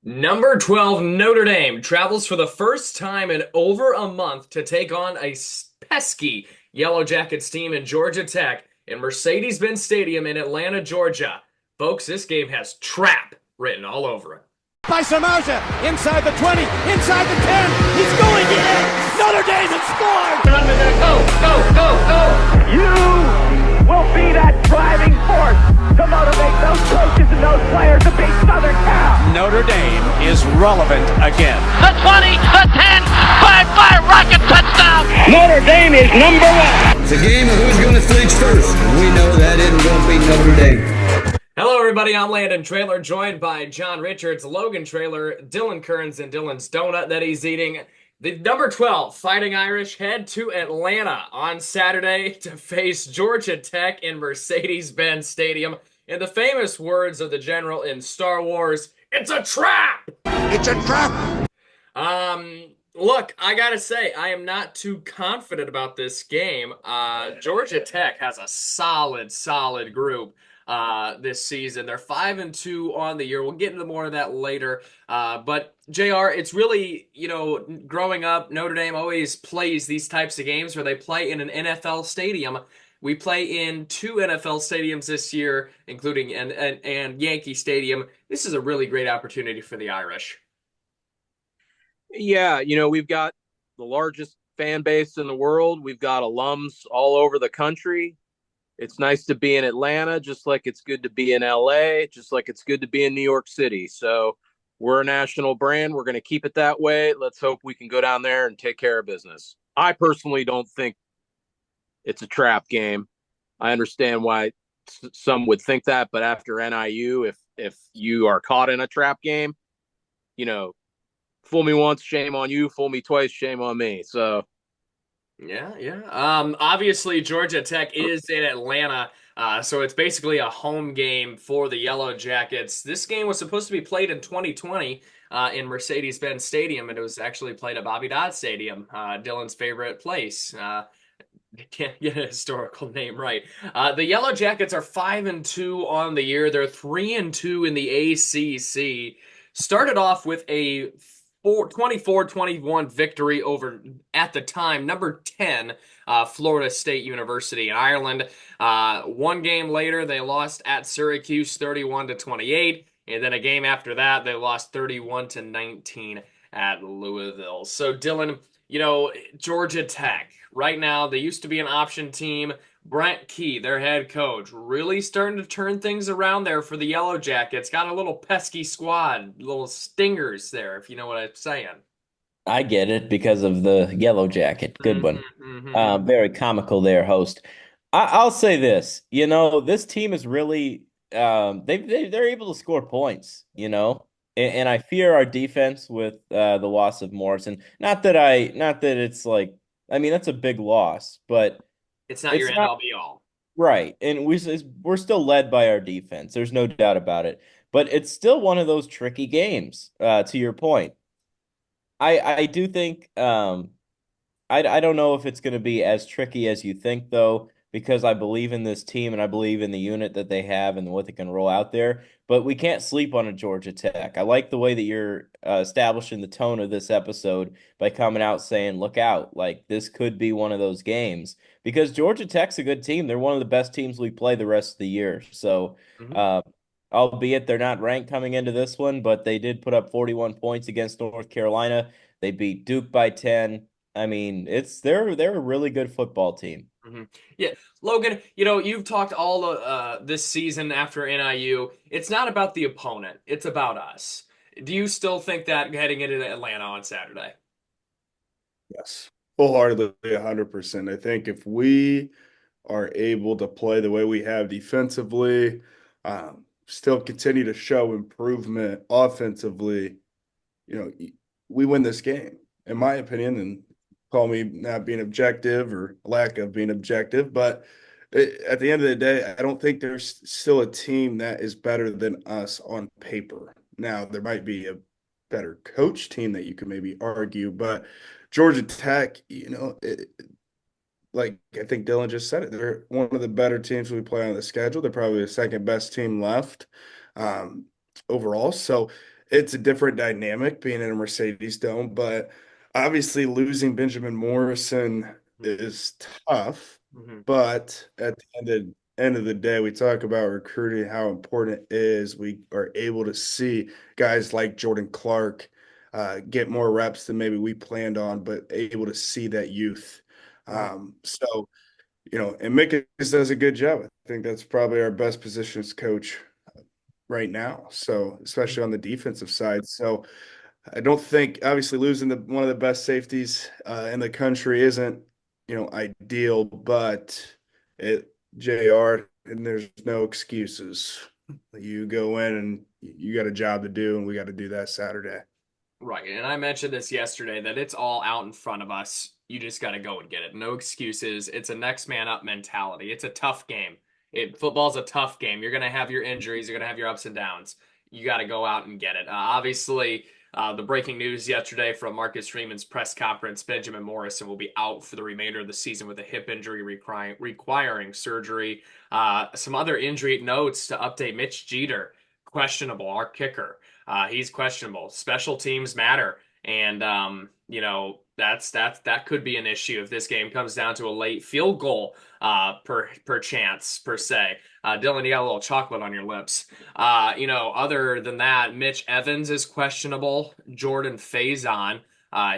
Number 12, Notre Dame travels for the first time in over a month to take on a pesky Yellow Jackets team in Georgia Tech in Mercedes Benz Stadium in Atlanta, Georgia. Folks, this game has trap written all over it. By Samaja, inside the 20, inside the 10, he's going in! Notre Dame has scored! Go! You will be that driving force to motivate those coaches and those players to beat Southern Cal. Notre Dame is relevant again. The 20, the 10, fire, rocket, touchdown! Notre Dame is number one. It's a game of who's going to flinch first. We know that it won't be Notre Dame. Hello, everybody. I'm Landon Traylor, joined by John Richards, Logan Traylor, Dylan Kearns, and Dylan's donut that he's eating. The number 12 Fighting Irish head to Atlanta on Saturday to face Georgia Tech in Mercedes Benz Stadium. In the famous words of the general in Star Wars, it's a trap! It's a trap! Look, I gotta say, I am not too confident about this game. Georgia Tech has a solid group this season. They're 5-2 on the year. We'll get into more of that later. But JR, it's really, growing up, Notre Dame always plays these types of games where they play in an NFL stadium. We play in 2 NFL stadiums this year, including and Yankee Stadium. This is a really great opportunity for the Irish. Yeah, we've got the largest fan base in the world. We've got alums all over the country. It's nice to be in Atlanta, just like it's good to be in LA, just like it's good to be in New York City. So we're a national brand. We're going to keep it that way. Let's hope we can go down there and take care of business. I personally don't think it's a trap game. I understand why some would think that, but after NIU, if you are caught in a trap game, fool me once, shame on you. Fool me twice, shame on me. So, yeah. Obviously, Georgia Tech is in Atlanta, so it's basically a home game for the Yellow Jackets. This game was supposed to be played in 2020 in Mercedes Benz Stadium, and it was actually played at Bobby Dodd Stadium, Dylan's favorite place. Can't get a historical name right. The Yellow Jackets are 5-2 on the year. They're 3-2 in the ACC. Started off with a 24-21 victory over, at the time, number 10, Florida State University in Ireland. One game later, they lost at Syracuse 31-28, and then a game after that, they lost 31-19 at Louisville. So, Dylan, Georgia Tech, right now, they used to be an option team. Brent Key, their head coach, really starting to turn things around there for the Yellow Jackets. Got a little pesky squad, little stingers there, if you know what I'm saying. I get it because of the Yellow Jacket. Good one. Very comical there, host. I'll say this. This team is really they're able to score points. And I fear our defense with the loss of Morrison. Not that it's like, I mean, that's a big loss, but it's not your end-all be-all. Right. And we're still led by our defense. There's no doubt about it. But it's still one of those tricky games, to your point. I do think I don't know if it's going to be as tricky as you think, though, because I believe in this team and I believe in the unit that they have and what they can roll out there. But we can't sleep on a Georgia Tech. I like the way that you're establishing the tone of this episode by coming out saying, look out, like this could be one of those games because Georgia Tech's a good team. They're one of the best teams we play the rest of the year. So, albeit they're not ranked coming into this one, but they did put up 41 points against North Carolina. They beat Duke by 10. I mean, they're a really good football team. Yeah, Logan, you've talked all this season after NIU. It's not about the opponent. It's about us. Do you still think that heading into Atlanta on Saturday? Yes, wholeheartedly, 100%. I think if we are able to play the way we have defensively, still continue to show improvement offensively, we win this game, in my opinion, and call me not being objective or lack of being objective, but at the end of the day, I don't think there's still a team that is better than us on paper. Now, there might be a better coach team that you could maybe argue, but Georgia Tech, like I think Dylan just said it, they're one of the better teams we play on the schedule. They're probably the second best team left overall. So it's a different dynamic being in a Mercedes Dome, but obviously losing Benjamin Morrison is tough. Mm-hmm. But at the end of the day, we talk about recruiting, how important it is. We are able to see guys like Jordan Clark get more reps than maybe we planned on, but able to see that youth. So, and Mick does a good job. I think that's probably our best positions coach right now. So, especially on the defensive side. So, I don't think obviously losing one of the best safeties in the country isn't, ideal, but it JR and there's no excuses. You go in and you got a job to do, and we got to do that Saturday. Right. And I mentioned this yesterday that it's all out in front of us. You just got to go and get it. No excuses. It's a next man up mentality. It's a tough game. Football's a tough game. You're going to have your injuries, you're going to have your ups and downs. You got to go out and get it. Obviously, the breaking news yesterday from Marcus Freeman's press conference, Benjamin Morrison will be out for the remainder of the season with a hip injury requiring surgery. Some other injury notes to update: Mitch Jeter, questionable, our kicker. He's questionable. Special teams matter, and that could be an issue if this game comes down to a late field goal per chance per se. Dylan, you got a little chocolate on your lips. Other than that, Mitch Evans is questionable. Jordan Faison,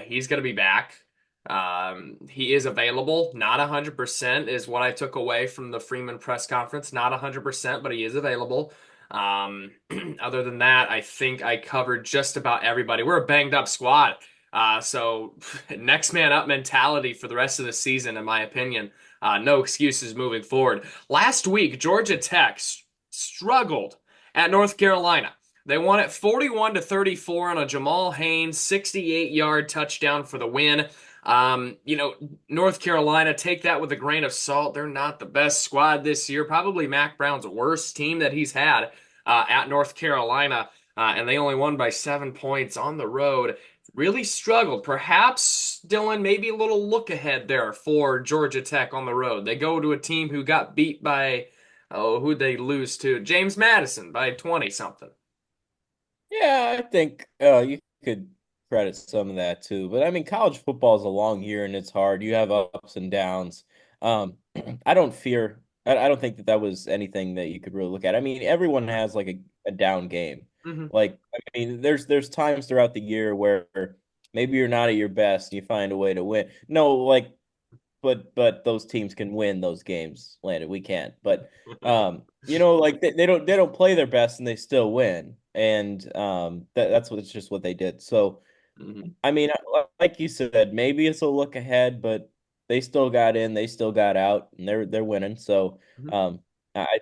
he's going to be back. He is available. Not 100% is what I took away from the Freeman press conference. Not 100%, but he is available. Other than that, I think I covered just about everybody. We're a banged up squad. So next man up mentality for the rest of the season, in my opinion. No excuses moving forward. Last week, Georgia Tech struggled at North Carolina. They won it 41-34 on a Jamal Haynes 68-yard touchdown for the win. North Carolina, take that with a grain of salt. They're not the best squad this year. Probably Mac Brown's worst team that he's had at North Carolina, and they only won by 7 points on the road. Really struggled. Perhaps, Dylan, maybe a little look ahead there for Georgia Tech on the road. They go to a team who got beat by, who'd they lose to? James Madison by 20-something. Yeah, I think you could credit some of that too. But I mean, college football is a long year and it's hard. You have ups and downs. I don't fear. I don't think that was anything that you could really look at. I mean, everyone has like a down game. Mm-hmm. Like, I mean, there's times throughout the year where maybe you're not at your best and you find a way to win. No, like, but those teams can win those games, Landon. We can't. But like they don't play their best and they still win. And that's what it's just what they did. So Mm-hmm. I mean, like you said, maybe it's a look ahead, but they still got in, they still got out, and they're winning. So I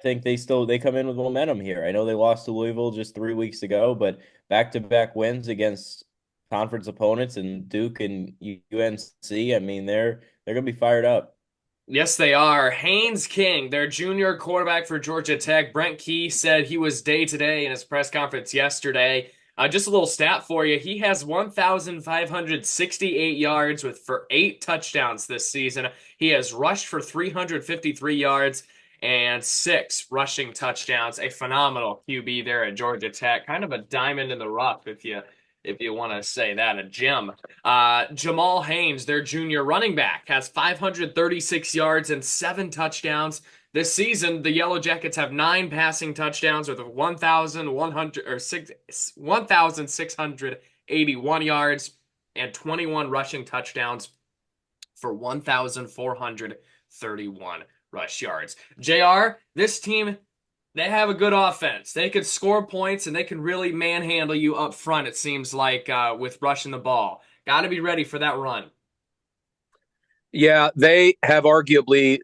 think they come in with momentum here. I know they lost to Louisville just 3 weeks ago, but back-to-back wins against conference opponents and Duke and UNC. I mean, they're gonna be fired up. Yes, they are. Haynes King, their junior quarterback for Georgia Tech. Brent Key said he was day-to-day in his press conference yesterday. Just a little stat for you. He has 1,568 yards for 8 touchdowns this season. He has rushed for 353 yards and 6 rushing touchdowns. A phenomenal QB there at Georgia Tech. Kind of a diamond in the rough, if you want to say that, a gem. Jamal Haynes, their junior running back, has 536 yards and 7 touchdowns. This season, the Yellow Jackets have 9 passing touchdowns with 1,681 yards and 21 rushing touchdowns for 1,431 rush yards. JR, this team, they have a good offense. They can score points and they can really manhandle you up front, it seems like, with rushing the ball. Got to be ready for that run. Yeah, they have arguably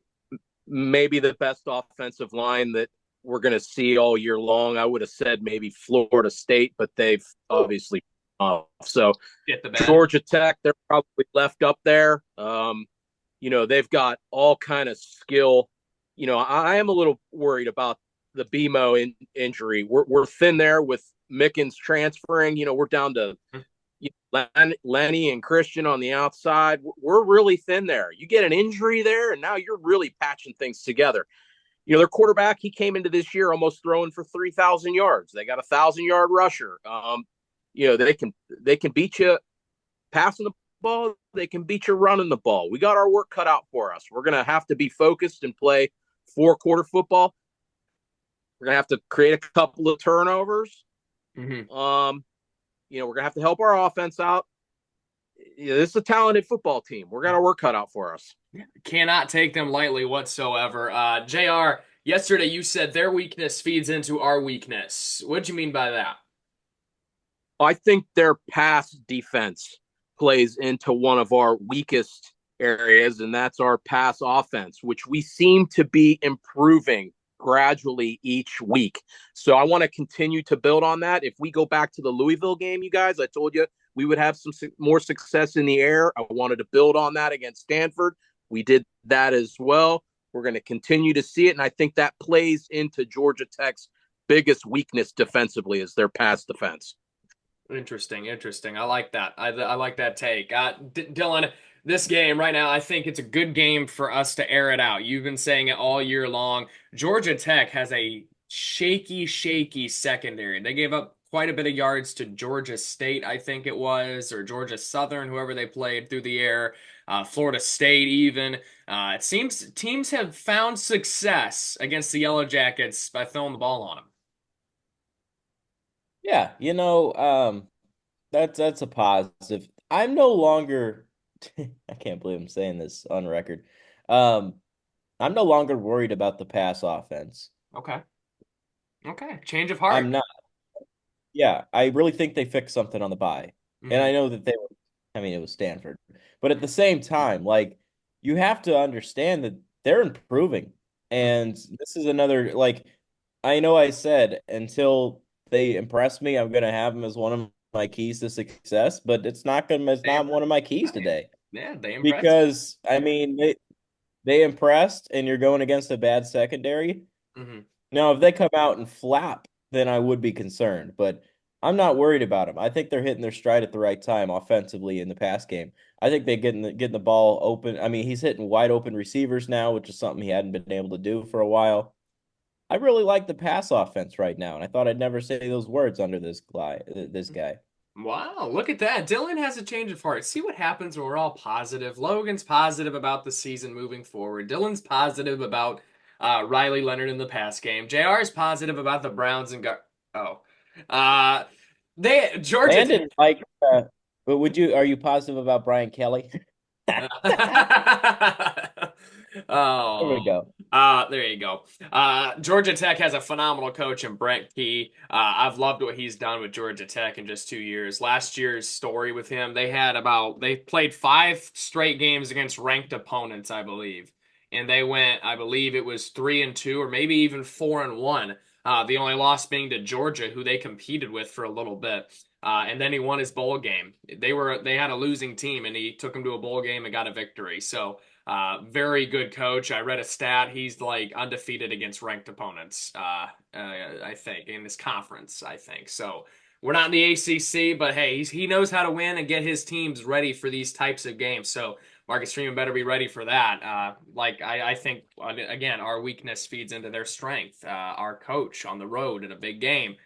maybe the best offensive line that we're going to see all year long. I would have said maybe Florida State, but they've obviously off. So Georgia Tech, they're probably left up there. They've got all kind of skill. I am a little worried about the BMO injury. We're thin there with Mickens transferring. We're down to Lenny and Christian on the outside. We're really thin there. You get an injury there, and now you're really patching things together. Their quarterback, he came into this year almost throwing for 3,000 yards. They got a 1,000-yard rusher. they can beat you passing the ball. They can beat you running the ball. We got our work cut out for us. We're going to have to be focused and play 4-quarter football. We're going to have to create a couple of turnovers. Mm-hmm. We're going to have to help our offense out. This is a talented football team. We're going to work cut out for us. Cannot take them lightly whatsoever. JR, yesterday you said their weakness feeds into our weakness. What do you mean by that? I think their pass defense plays into one of our weakest areas, and that's our pass offense, which we seem to be improving gradually each week. So I want to continue to build on that. If we go back to the Louisville game, you guys, I told you we would have some more success in the air. I wanted to build on that against Stanford. We did that as well. We're going to continue to see it, and I think that plays into Georgia Tech's biggest weakness defensively is their pass defense. Interesting. I like that. I like that take. Dylan, this game right now, I think it's a good game for us to air it out. You've been saying it all year long. Georgia Tech has a shaky secondary. They gave up quite a bit of yards to Georgia State, I think it was, or Georgia Southern, whoever they played through the air. Florida State even. It seems teams have found success against the Yellow Jackets by throwing the ball on them. Yeah, that's a positive. I'm no longer I can't believe I'm saying this on record. I'm no longer worried about the pass offense. Okay. Change of heart. I'm not. Yeah, I really think they fixed something on the bye. And I know that it was Stanford. But at the same time, like, you have to understand that they're improving. And this is another, like, I know I said until they impress me, I'm going to have them as one of my keys to success, but it's not one of my keys today. Yeah, they impressed. Because, I mean, they impressed, and you're going against a bad secondary. Mm-hmm. Now, if they come out and flap, then I would be concerned, but I'm not worried about them. I think they're hitting their stride at the right time offensively in the pass game. I think they're getting the ball open. I mean, he's hitting wide open receivers now, which is something he hadn't been able to do for a while. I really like the pass offense right now, and I thought I'd never say those words under this guy. Wow, look at that. Dylan has a change of heart. See what happens when we're all positive. Logan's positive about the season moving forward. Dylan's positive about Riley Leonard in the pass game. JR is positive about the Browns and Georgia. Landon, but are you positive about Brian Kelly? Oh, there we go. There you go. Georgia Tech has a phenomenal coach in Brent Key. I've loved what he's done with Georgia Tech in just 2 years. Last year's story with him, they played 5 straight games against ranked opponents, I believe. And they went, I believe it was 3-2 or maybe even 4-1. The only loss being to Georgia, who they competed with for a little bit. And then he won his bowl game. They had a losing team, and he took them to a bowl game and got a victory. So, very good coach. I read a stat. He's like undefeated against ranked opponents, I think, in this conference, I think. So we're not in the ACC, but hey, he knows how to win and get his teams ready for these types of games. So Marcus Freeman better be ready for that. I think, again, our weakness feeds into their strength. Our coach on the road in a big game,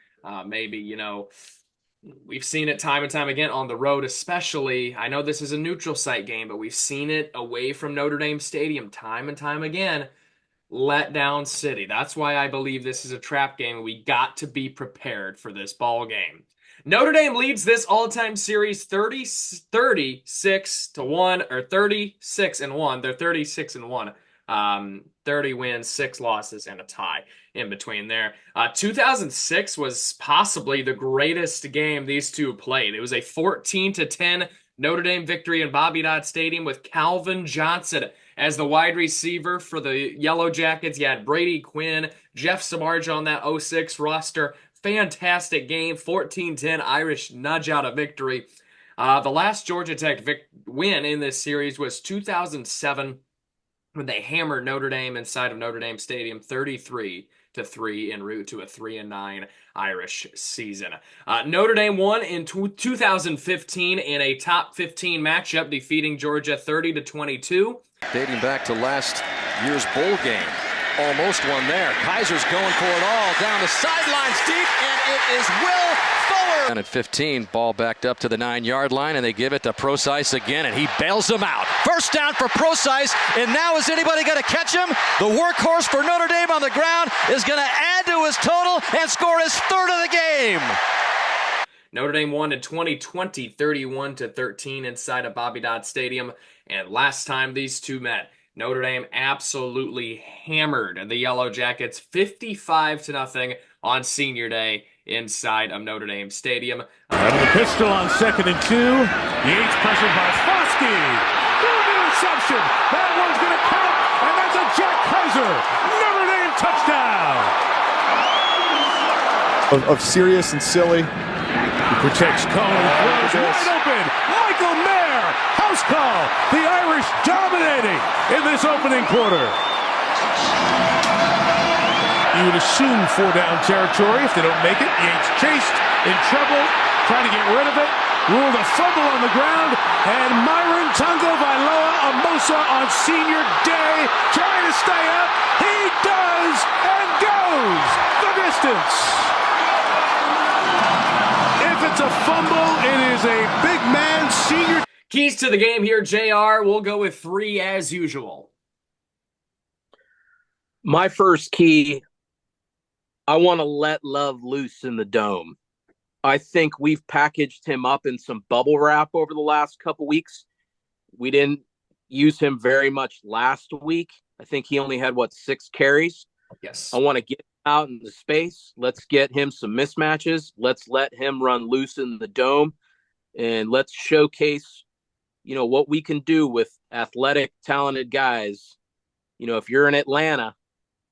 we've seen it time and time again on the road, especially. I know this is a neutral site game, but we've seen it away from Notre Dame Stadium time and time again. Let down city. That's why I believe this is a trap game. We got to be prepared for this ball game. Notre Dame leads this all-time series 36-1 or 36-1. They're 36-1. 30 wins, 6 losses, and a tie in between there. 2006 was possibly the greatest game these two played. It was a 14-10 Notre Dame victory in Bobby Dodd Stadium with Calvin Johnson as the wide receiver for the Yellow Jackets. You had Brady Quinn, Jeff Samardzija on that 06 roster. Fantastic game, 14-10 Irish nudge out of victory. The last Georgia Tech win in this series was 2007 when they hammered Notre Dame inside of Notre Dame Stadium 33-3 en route to a 3-9 Irish season. Notre Dame won in 2015 in a top 15 matchup, defeating Georgia 30-22. Dating back to last year's bowl game. Almost one there. Kaiser's going for it all. Down the sidelines deep, and it is Will Fuller Down at 15, ball backed up to the 9-yard line, and they give it to Procise again, and he bails them out. First down for Procise, and now is anybody going to catch him? The workhorse for Notre Dame on the ground is going to add to his total and score his third of the game. Notre Dame won in 2020, 31-13 inside of Bobby Dodd Stadium. And last time these two met, Notre Dame absolutely hammered the Yellow Jackets 55-0 on Senior Day inside of Notre Dame Stadium. Out of the pistol on 2nd and 2. Yates pressured by Foskey. Interception. That one's going to count, and that's a Jack Kaiser Notre Dame touchdown. Of serious and silly. He protects Cohen. Throws wide open. Michael Mayer. House call. The Irish dominating in this opening quarter. You would assume 4-down territory if they don't make it. Yates chased, in trouble, trying to get rid of it. Ruled a fumble on the ground. And Myron Tungo Vailoa Amosa on Senior Day trying to stay up. He does and goes the distance. If it's a fumble, it is a big man senior. Keys to the game here, JR. We'll go with 3 as usual. My first key, I want to let Love loose in the dome. I think we've packaged him up in some bubble wrap over the last couple weeks. We didn't use him very much last week. I think he only had, 6 carries? Yes. I want to get out in the space. Let's get him some mismatches. Let's let him run loose in the dome, and let's showcase, what we can do with athletic, talented guys. If you're in Atlanta,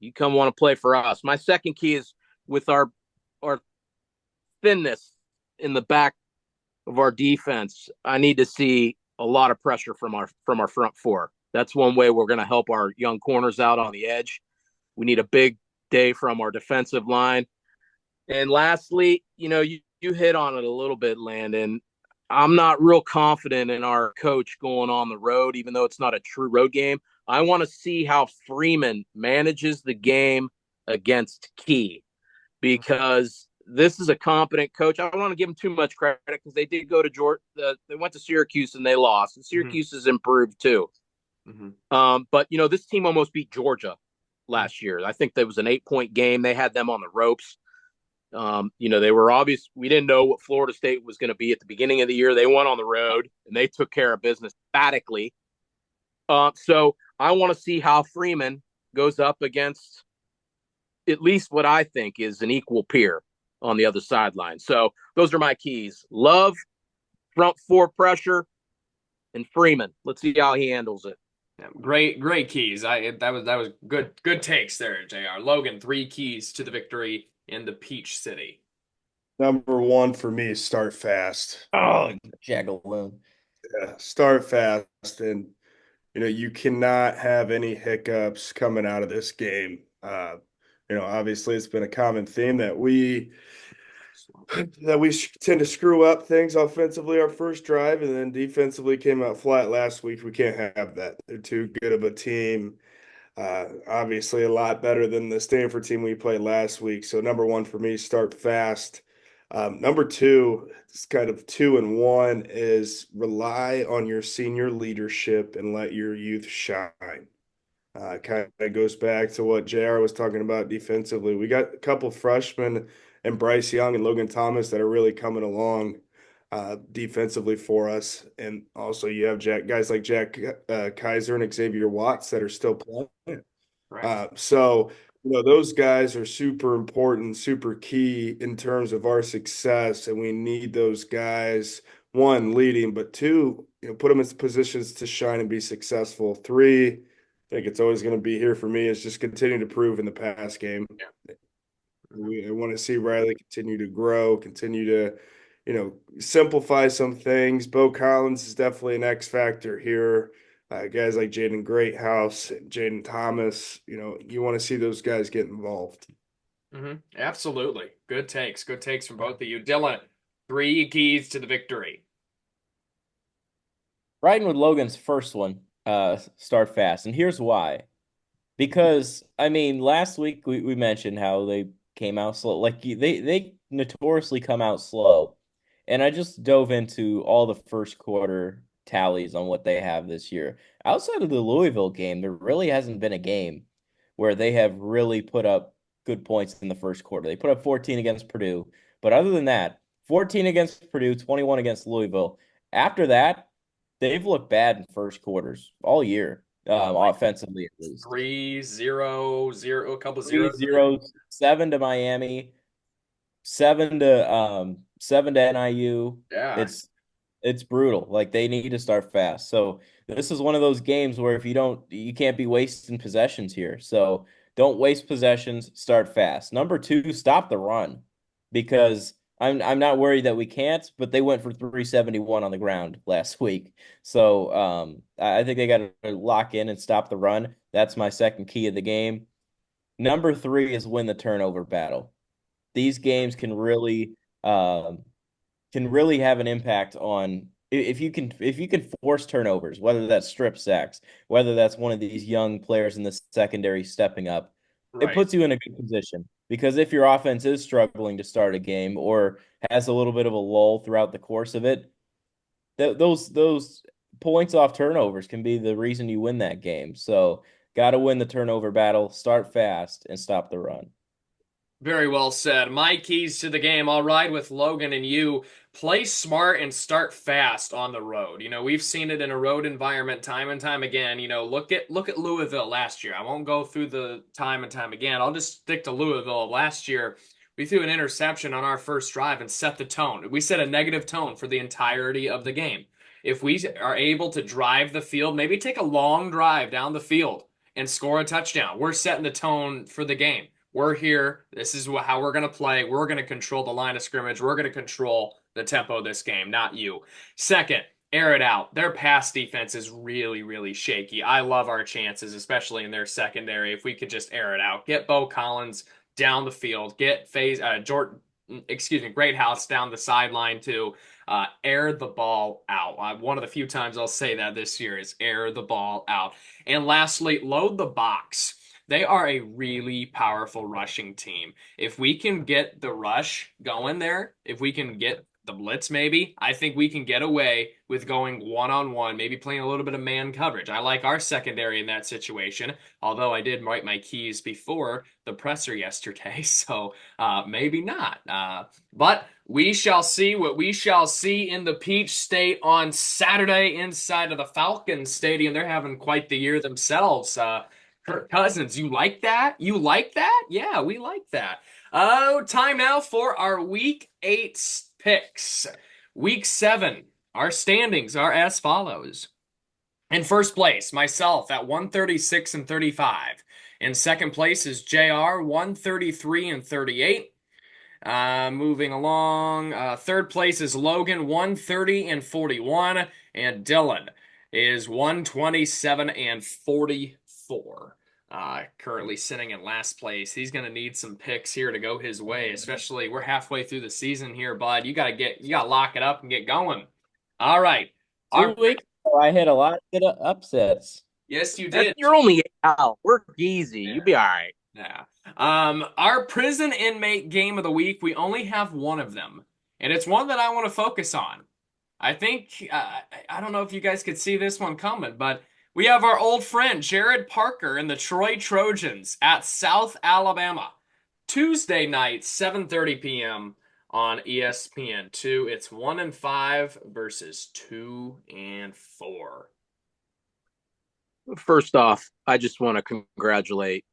you come want to play for us. My second key is with our thinness in the back of our defense. I need to see a lot of pressure from our front four. That's one way we're going to help our young corners out on the edge. We need a big day from our defensive line. And lastly, you hit on it a little bit, Landon. I'm not real confident in our coach going on the road, even though it's not a true road game. I want to see how Freeman manages the game against Key, because this is a competent coach. I don't want to give him too much credit because they did go to Georgia. They went to Syracuse and they lost. And Syracuse has improved too. But this team almost beat Georgia last year. I think there was an 8-point game. They had them on the ropes. They were obvious. We didn't know what Florida State was going to be at the beginning of the year. They went on the road and they took care of business emphatically. So I want to see how Freeman goes up against at least what I think is an equal peer on the other sideline. So those are my keys. Love, front four pressure, and Freeman. Let's see how he handles it. Yeah, great keys. That was good takes there, JR. Logan, 3 keys to the victory in the Peach City. Number 1 for me is start fast. Oh, Jagaloon. Yeah, start fast. And, you cannot have any hiccups coming out of this game. Obviously it's been a common theme that we tend to screw up things offensively our first drive, and then defensively came out flat last week. We can't have that. They're too good of a team. Obviously a lot better than the Stanford team we played last week. So number 1 for me, start fast. Number 2, it's kind of 2 and 1, is rely on your senior leadership and let your youth shine. Kind of goes back to what JR was talking about defensively. We got a couple freshmen and Bryce Young and Logan Thomas that are really coming along defensively for us. And also you have guys like Jack Kaiser and Xavier Watts that are still playing. Right. So those guys are super important, super key in terms of our success. And we need those guys, 1, leading, but 2, put them in positions to shine and be successful. 3, I think it's always going to be here for me, is just continue to prove in the pass game. Yeah. I want to see Riley continue to grow, continue to, simplify some things. Bo Collins is definitely an X factor here. Guys like Jaden Greathouse, Jaden Thomas, you want to see those guys get involved. Absolutely. Good takes from both of you. Dylan, 3 keys to the victory. Riding with Logan's first one, start fast. And here's why. Because, last week we mentioned how they came out slow. Like, they notoriously come out slow. And I just dove into all the first quarter tallies on what they have this year. Outside of the Louisville game, there really hasn't been a game where they have really put up good points in the first quarter. They put up 14 against Purdue, but other than that, 14 against Purdue, 21 against Louisville. After that, they've looked bad in first quarters all year, offensively at least. 3-0-0, a couple Three zeros. zero, 7 to Miami, 7 to NIU. Yeah. It's brutal. Like they need to start fast. So this is one of those games where if you can't be wasting possessions here. So don't waste possessions, start fast. Number two, stop the run because I'm not worried that we can't, but they went for 371 on the ground last week. So I think they got to lock in and stop the run. That's my second key of the game. Number three is win the turnover battle. These games can really have an impact on if you can force turnovers, whether that's strip sacks, whether that's one of these young players in the secondary stepping up, it Right. puts you in a good position. Because if your offense is struggling to start a game or has a little bit of a lull throughout the course of it, those points off turnovers can be the reason you win that game. So, got to win the turnover battle, start fast, and stop the run. Very well said. My keys to the game. I'll ride with Logan and you. Play smart and start fast on the road. We've seen it in a road environment time and time again. Look at Louisville last year. I won't go through the time and time again. I'll just stick to Louisville. Last year, we threw an interception on our first drive and set the tone. We set a negative tone for the entirety of the game. If we are able to drive the field, maybe take a long drive down the field and score a touchdown, we're setting the tone for the game. We're here. This is how we're going to play. We're going to control the line of scrimmage. We're going to control the tempo of this game, not you. Second, air it out. Their pass defense is really, really shaky. I love our chances, especially in their secondary. If we could just air it out, get Bo Collins down the field, get Greathouse down the sideline to air the ball out. One of the few times I'll say that this year is air the ball out. And lastly, load the box. They are a really powerful rushing team. If we can get the rush going there, if we can get the blitz maybe, I think we can get away with going one-on-one, maybe playing a little bit of man coverage. I like our secondary in that situation, although I did write my keys before the presser yesterday, so maybe not. But we shall see what we shall see in the Peach State on Saturday inside of the Falcons Stadium. They're having quite the year themselves. Kirk Cousins, you like that? You like that? Yeah, we like that. Oh, time now for our Week 8 picks. Week 7, our standings are as follows. In first place, myself at 136 and 35. In second place is JR, 133 and 38. Moving along, third place is Logan, 130 and 41. And Dylan is 127 and 44. Currently sitting in last place. He's going to need some picks here to go his way, especially we're halfway through the season here, bud. You got to lock it up and get going. All right. 2 weeks ago, I hit a lot of upsets. Yes, you did. You're only out. We're easy. Yeah. You'll be all right. Yeah. Our prison inmate game of the week, we only have one of them, and it's one that I want to focus on. I think, I don't know if you guys could see this one coming, but we have our old friend Jared Parker and the Troy Trojans at South Alabama. Tuesday night, 7:30 p.m. on ESPN2. It's 1-5 versus 2-4. First off, I just want to congratulate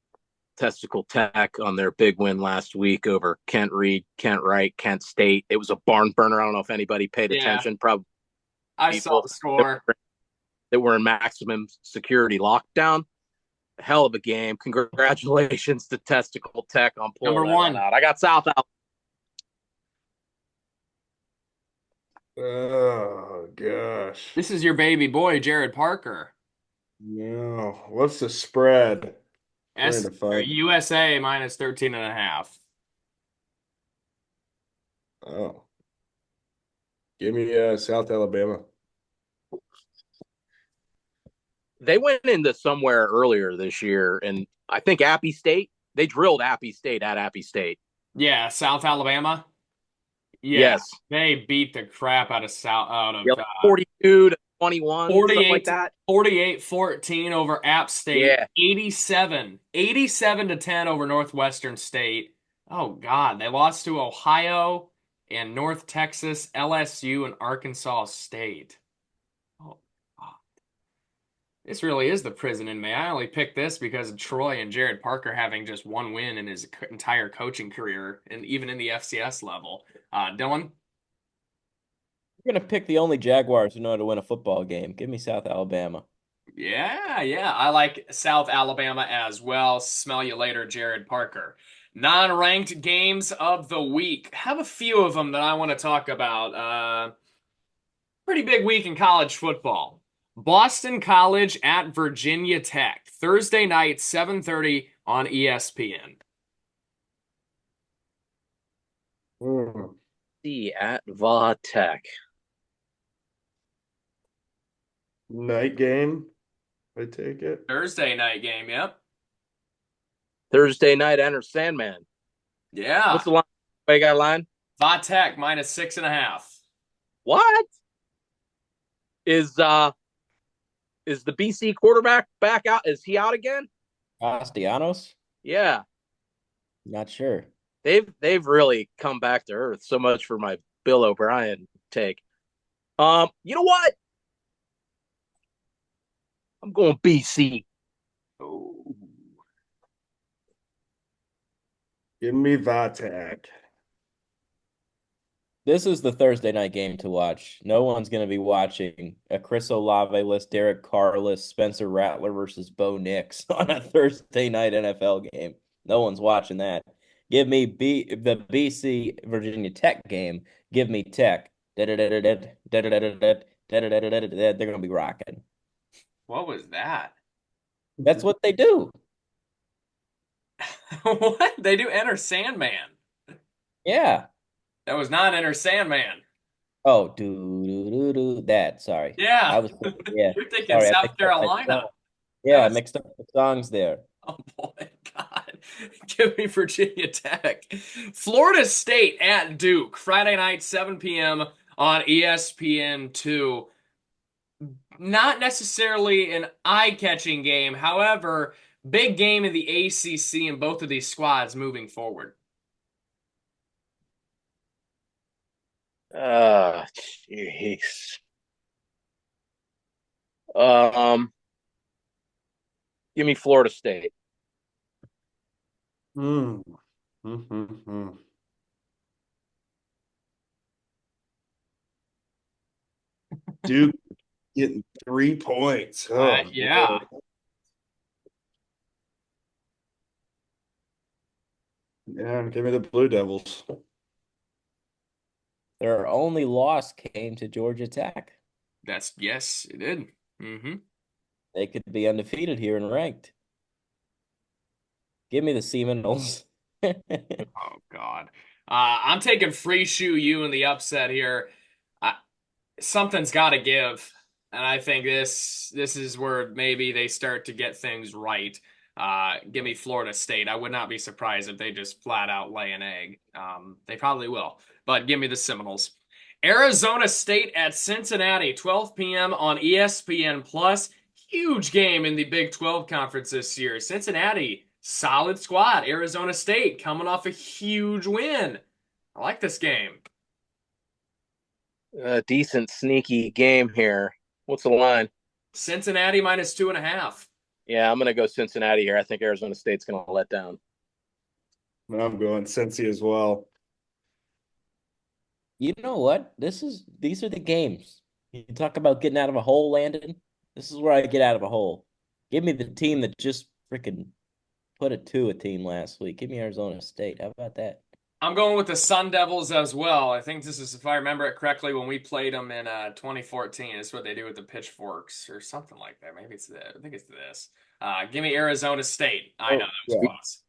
Testicle Tech on their big win last week over Kent Reed, Kent Wright, Kent State. It was a barn burner. I don't know if anybody paid attention. Probably I saw the score. That were in maximum security lockdown. Hell of a game. Congratulations to Testicle Tech on pulling Number one out. I got South Alabama. Oh, gosh. This is your baby boy, Jared Parker. No. What's the spread? USA minus 13.5. Oh. Give me South Alabama. They went into somewhere earlier this year, and I think Appy State, they drilled Appy State at Appy State. Yeah, South Alabama. Yeah, Yes. they beat the crap out of Yeah, like 42 to 21, something like 48 that. 48-14 over App State, Yeah. 87 to 10 over Northwestern State. Oh God, they lost to Ohio and North Texas, LSU, and Arkansas State. Oh God. This really is the prison inmate. I only picked this because of Troy and Jared Parker having just one win in his entire coaching career, and even in the FCS level. Dylan? You're gonna pick the only Jaguars who know how to win a football game. Give me South Alabama. Yeah. I like South Alabama as well. Smell you later, Jared Parker. Non-ranked games of the week. Have a few of them that I want to talk about. Pretty big week in college football. Boston College at Virginia Tech. Thursday night, 7:30 on ESPN. See at Va Tech. Night game, I take it. Thursday night game, yep. Thursday night, Enter Sandman. Yeah. What's the line? You got a line? Va Tech -6.5. What? Is the BC quarterback back out? Is he out again? Castellanos? Yeah. Not sure. They've really come back to earth. So much for my Bill O'Brien take. You know what? I'm going BC. Oh. Give me Vatek. This is the Thursday night game to watch. No one's going to be watching a Chris Olave-less, Derek Carr-less, Spencer Rattler versus Bo Nix on a Thursday night NFL game. No one's watching that. Give me the BC Virginia Tech game. Give me Tech. They're going to be rocking. What was that? That's what they do. What? They do Enter Sandman. Yeah. That was not Enter Sandman. Oh, do that. Sorry. Yeah. I was yeah. You're thinking Sorry, I South mixed up my Carolina. song. Yeah, I was- mixed up the songs there. Oh boy, God. Give me Virginia Tech. Florida State at Duke, Friday night, 7 p.m. on ESPN2. Not necessarily an eye-catching game. However, big game in the ACC in both of these squads moving forward. Jeez. Give me Florida State. Duke getting 3 points. Yeah. Yeah, give me the Blue Devils. Their only loss came to Georgia Tech. Yes, it did. Mm-hmm. They could be undefeated here and ranked. Give me the Seminoles. Oh, God. I'm taking Free Shoe U in the upset here. Something's got to give, and I think this is where maybe they start to get things right. Give me Florida State. I would not be surprised if they just flat out lay an egg. They probably will, but give me the Seminoles. Arizona State at Cincinnati, 12 p.m. on ESPN Plus. Huge game in the Big 12 conference this year. Cincinnati, solid squad. Arizona State coming off a huge win. I like this game. A decent sneaky game here. What's the line? Cincinnati -2.5. Yeah, I'm going to go Cincinnati here. I think Arizona State's going to let down. I'm going Cincy as well. You know what? These are the games. You talk about getting out of a hole, Landon. This is where I get out of a hole. Give me the team that just freaking put it to a team last week. Give me Arizona State. How about that? I'm going with the Sun Devils as well. I think this is, if I remember it correctly, when we played them in 2014. It's what they do with the pitchforks or something like that. Maybe it's this. I think it's this. Give me Arizona State. I know that was close.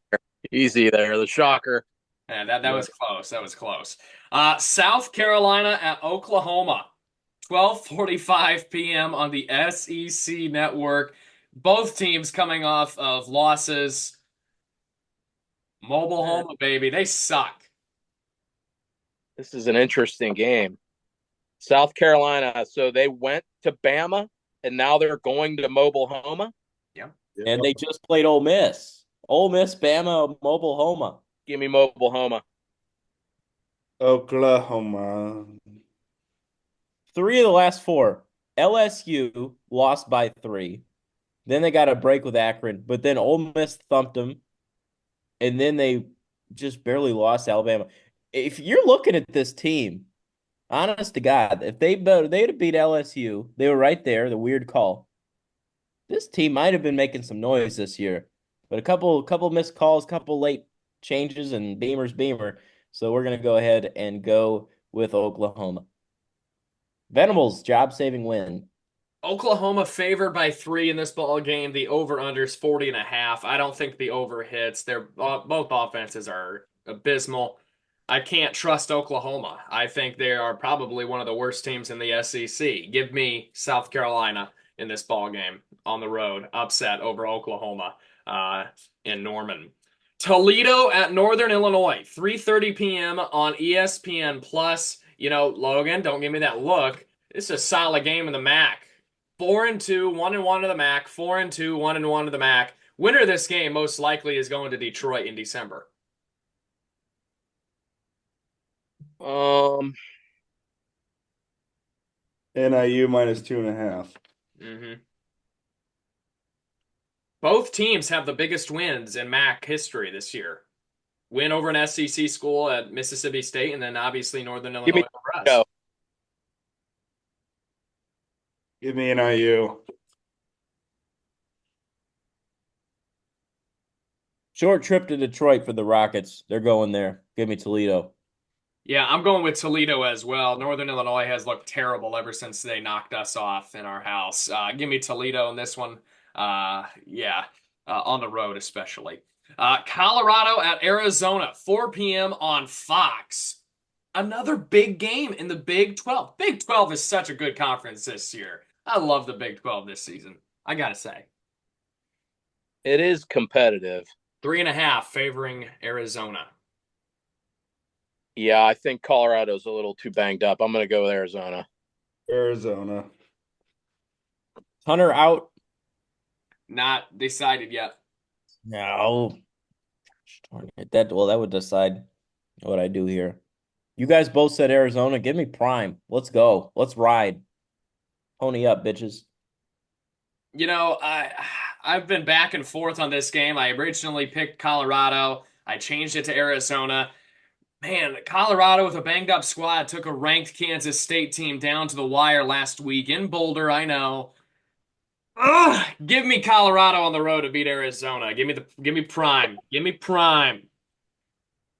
Easy there. The shocker. Yeah, that was close. That was close. South Carolina at Oklahoma, 12:45 p.m. on the SEC Network. Both teams coming off of losses. Mobile Homa, baby, they suck. This is an interesting game. South Carolina, so they went to Bama, and now they're going to Mobile-Homa. Yeah. And they just played Ole Miss. Ole Miss, Bama, Mobile Homa. Give me Mobile-Homa. Oklahoma. 3 of the last 4. LSU lost by 3. Then they got a break with Akron, but then Ole Miss thumped them, and then they just barely lost to Alabama. If you're looking at this team, honest to God, if they'd have beat LSU, they were right there, the weird call. This team might have been making some noise this year, but a couple missed calls, couple late changes, and Beamer's Beamer. So we're going to go ahead and go with Oklahoma. Venables, job-saving win. Oklahoma favored by 3 in this ball game. The over/under is 40.5. I don't think the over hits. They're both offenses are abysmal. I can't trust Oklahoma. I think they are probably one of the worst teams in the SEC. Give me South Carolina in this ball game on the road, upset over Oklahoma in Norman. Toledo at Northern Illinois, 3:30 p.m. on ESPN Plus. You know, Logan, don't give me that look. This is a solid game in the MAC. 4-2, 1-1 to the MAC. 4-2, 1-1 to the MAC. Winner of this game most likely is going to Detroit in December. NIU minus 2.5. Mm-hmm. Both teams have the biggest wins in MAC history this year. Win over an SEC school at Mississippi State, and then obviously Northern Illinois over us. Give me NIU. Short trip to Detroit for the Rockets. They're going there. Give me Toledo. Yeah, I'm going with Toledo as well. Northern Illinois has looked terrible ever since they knocked us off in our house. Give me Toledo in this one. On the road especially. Colorado at Arizona, 4 p.m. on Fox. Another big game in the Big 12. Big 12 is such a good conference this year. I love the Big 12 this season. I gotta say. It is competitive. 3.5 favoring Arizona. Yeah, I think Colorado's a little too banged up. I'm going to go with Arizona. Arizona. Hunter out. Not decided yet. No. That would decide what I do here. You guys both said Arizona. Give me Prime. Let's go. Let's ride. Pony up, bitches. You know, I've been back and forth on this game. I originally picked Colorado. I changed it to Arizona. Man, Colorado with a banged up squad took a ranked Kansas State team down to the wire last week in Boulder, I know. Ugh, give me Colorado on the road to beat Arizona. Give me Prime. Give me Prime.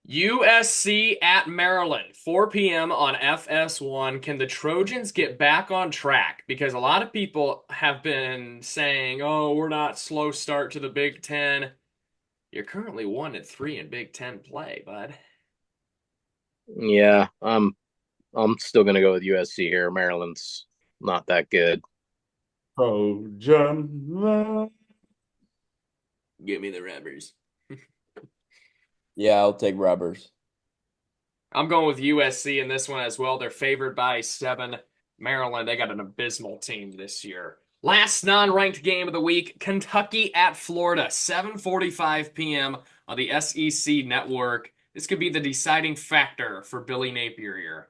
USC at Maryland, 4 p.m. on FS1. Can the Trojans get back on track? Because a lot of people have been saying, oh, we're not slow start to the Big Ten. You're currently 1-3 in Big Ten play, bud. Yeah, I'm still going to go with USC here. Maryland's not that good. Trojan. Give me the Rubbers. Yeah, I'll take Rubbers. I'm going with USC in this one as well. They're favored by 7. Maryland, they got an abysmal team this year. Last non-ranked game of the week, Kentucky at Florida, 7:45 p.m. on the SEC Network. This could be the deciding factor for Billy Napier here.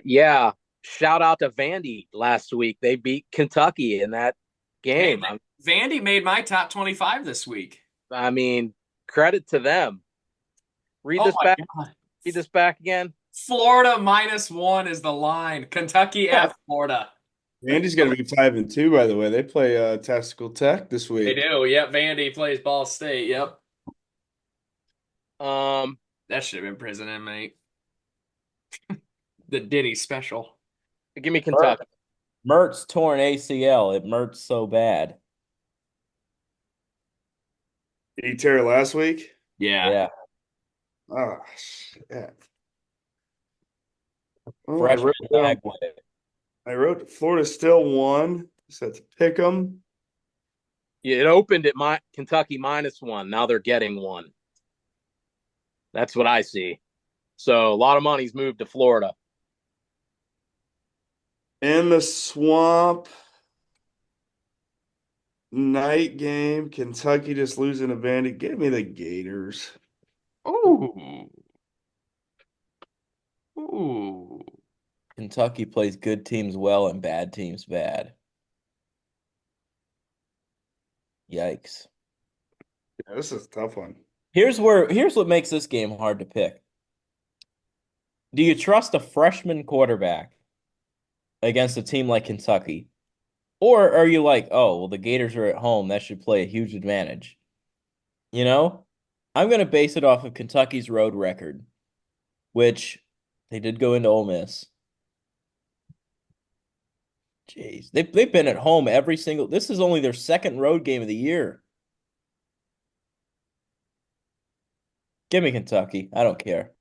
Yeah. Shout out to Vandy last week. They beat Kentucky in that game. Vandy made my top 25 this week. I mean, credit to them. Read this back. God. Read this back again. Florida -1 is the line. Kentucky at Florida. Vandy's going to be 5-2, by the way. They play Tactical Tech this week. They do. Yep. Vandy plays Ball State. Yep. That should have been prison inmate. The Diddy special. Give me Kentucky. Mertz torn ACL. It Mertz so bad. Did he tear it last week? Yeah. Oh, shit. Oh, I wrote Florida still won. So to pick them. Yeah, it opened at Kentucky -1. Now they're getting 1. That's what I see. So a lot of money's moved to Florida. In the swamp, night game, Kentucky just losing a Vandy. Give me the Gators. Ooh. Ooh. Kentucky plays good teams well and bad teams bad. Yikes. Yeah, this is a tough one. Here's what makes this game hard to pick. Do you trust a freshman quarterback against a team like Kentucky? Or are you like, oh, well, the Gators are at home. That should play a huge advantage. You know? I'm going to base it off of Kentucky's road record, which they did go into Ole Miss. Jeez. They've been at home every single. This is only their second road game of the year. Give me Kentucky. I don't care.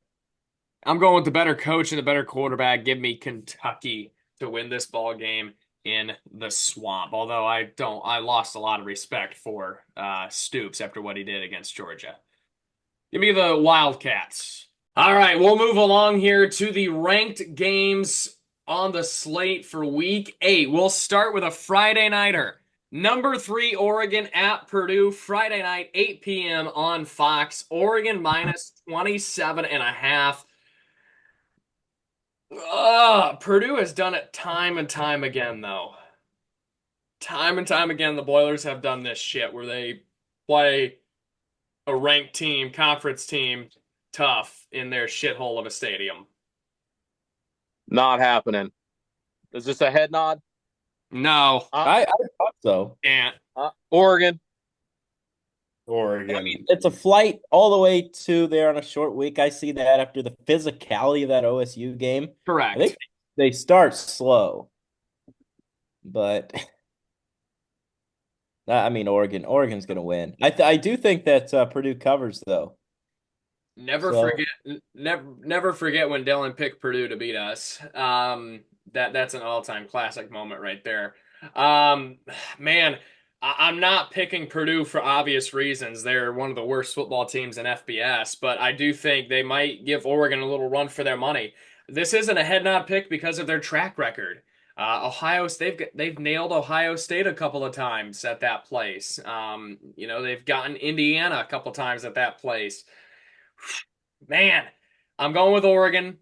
I'm going with the better coach and the better quarterback. Give me Kentucky to win this ball game in the swamp. Although I lost a lot of respect for Stoops after what he did against Georgia. Give me the Wildcats. All right, we'll move along here to the ranked games on the slate for week 8. We'll start with a Friday nighter. Number 3, Oregon at Purdue, Friday night, 8 p.m. on Fox. Oregon minus 27.5. Purdue has done it time and time again, though. Time and time again, the Boilers have done this shit where they play a ranked team, conference team, tough in their shithole of a stadium. Not happening. Is this a head nod? No. I thought so. Can't. Oregon. Oregon. I mean, it's a flight all the way to there on a short week. I see that after the physicality of that OSU game. Correct. I think they start slow, but I mean, Oregon's going to win. I do think that Purdue covers though. Never forget when Dylan picked Purdue to beat us. That's an all-time classic moment right there. Man, I'm not picking Purdue for obvious reasons. They're one of the worst football teams in FBS, but I do think they might give Oregon a little run for their money. This isn't a head nod pick because of their track record. Ohio State, they've nailed Ohio State a couple of times at that place. They've gotten Indiana a couple times at that place. Man, I'm going with Oregon.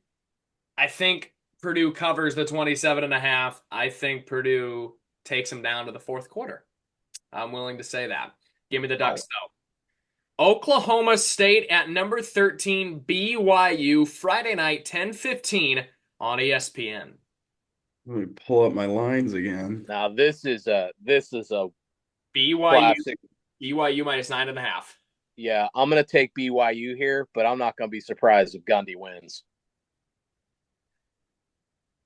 I think Purdue covers the 27.5. I think Purdue takes them down to the fourth quarter. I'm willing to say that. Give me the Ducks, though. Oklahoma State at number 13, BYU, Friday night, 10:15 on ESPN. Let me pull up my lines again. Now this is a BYU classic. BYU minus 9.5. Yeah, I'm gonna take BYU here, but I'm not gonna be surprised if Gundy wins.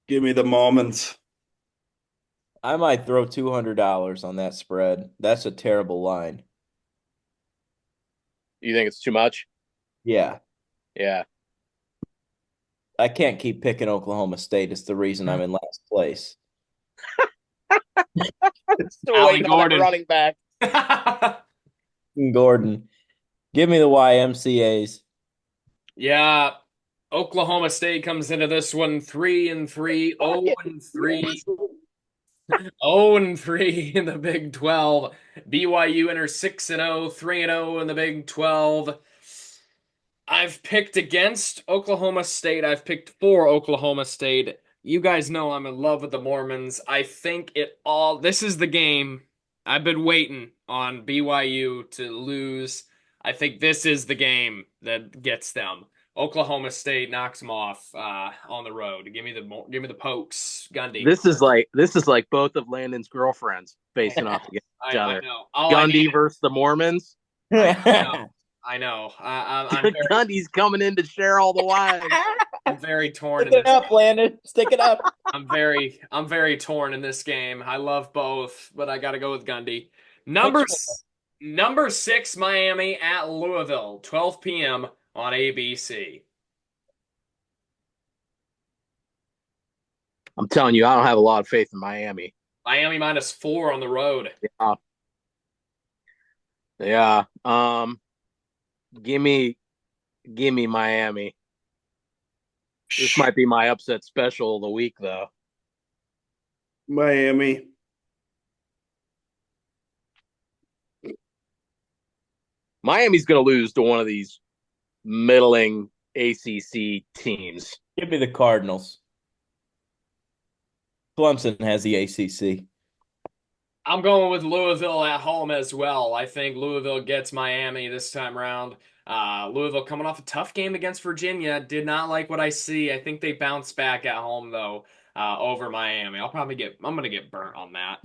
Give me the moments. I might throw $200 on that spread. That's a terrible line. You think it's too much? Yeah. Yeah. I can't keep picking Oklahoma State. It's the reason I'm in last place. Still waiting on that running back. Gordon. Give me the YMCAs. Yeah. Oklahoma State comes into this one 3-3, 0-3. 0-3 in the Big 12. BYU enters 6-0, 3-0 in the Big 12. I've picked against Oklahoma State. I've picked for Oklahoma State. You guys know I'm in love with the Mormons. I think this is the game. I've been waiting on BYU to lose. I think this is the game that gets them. Oklahoma State knocks them off on the road. Give me the Pokes, Gundy. This is like both of Landon's girlfriends facing off against each other. I know. Gundy versus the Mormons. I know. Gundy's coming in to share all the wines. I'm very torn. Stick it up, Landon. Stick it up. I'm very torn in this game. I love both, but I got to go with Gundy. Number 6, Miami at Louisville, 12 p.m. on ABC. I'm telling you, I don't have a lot of faith in Miami. Miami minus 4 on the road. Yeah. Give me Miami. This might be my upset special of the week, though. Miami. Miami's going to lose to one of these middling ACC teams. Give me the Cardinals. Clemson has the ACC. I'm going with Louisville at home as well. I think Louisville gets Miami this time around. Louisville coming off a tough game against Virginia. Did not like what I see. I think they bounce back at home though over Miami. I'm gonna get burnt on that.